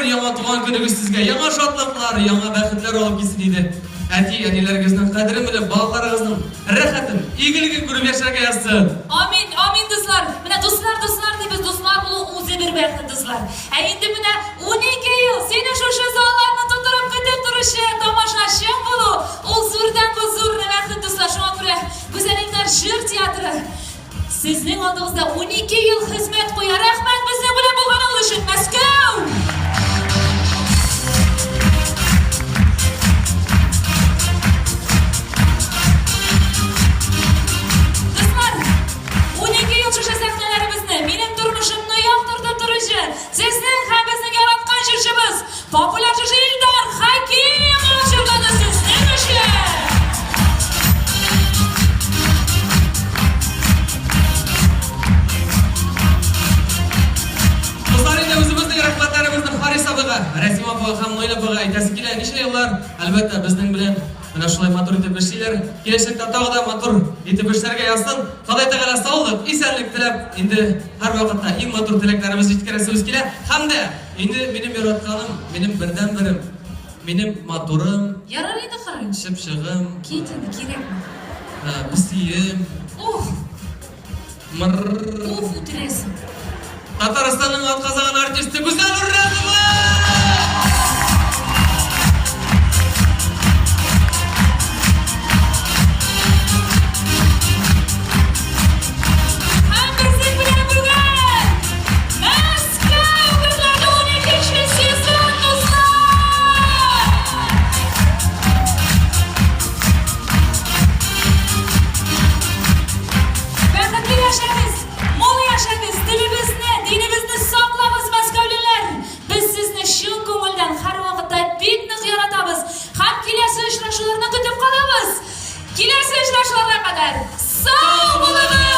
bir yana tuğan gününüz sizge, yana şatlıklar, yana bəxtlər olub gitsin idi. Әти, әнелеріңіздің қадірін біліп, балаларыңыздың рәхәтін, игілігін көріп yaşarga yazsın. Amin, amin dostlar. Mine dostlar deymiz, dostlar bunu o'zi bir bəxtli dostlar. Endi mine 12 yıl seni şu zallarını tuturup ketip turuşu, tomoshashing bulu. O zo'rdan bu zo'r bəxtli dostlar. Şuna ko'ra Go'zalliklar Jir teatri sizning oldingizda 12 yıl xizmat qo'yar. Rahmat bizni bilan bo'lganingiz uchun. Moskva. Sizning ham bizning yaratgan jurchimiz populyar jurchi Eldor Hakimov chiqadi sizning uchun. Dostlar, endi o'zimizning rahmatlarimizni Faris abiga, Rasim abiga ham o'ylab bo'lgan aytasi kelar. Necha yillar albatta bizning bilan mana shunday motor etib ishlaylar. Kelajakda tog'da motor etib ishlarga yazsin. Xudoy taolo sog'lik, esanlik tilab, endi har vaqtda eng motor tilaklarimizni yetkazamiz kelar. Hamda endi mening yaratganim, mening birdan birim, mening motorim, Yarar edi qarang. Shipshig'im, Ketindi kerakmi? Bisiyim, O'tirasın. Tataristonning otqazgan artisti Go'zal Urrazova. Kelasi uchrashuvlarga qadar sog' bo'linglar.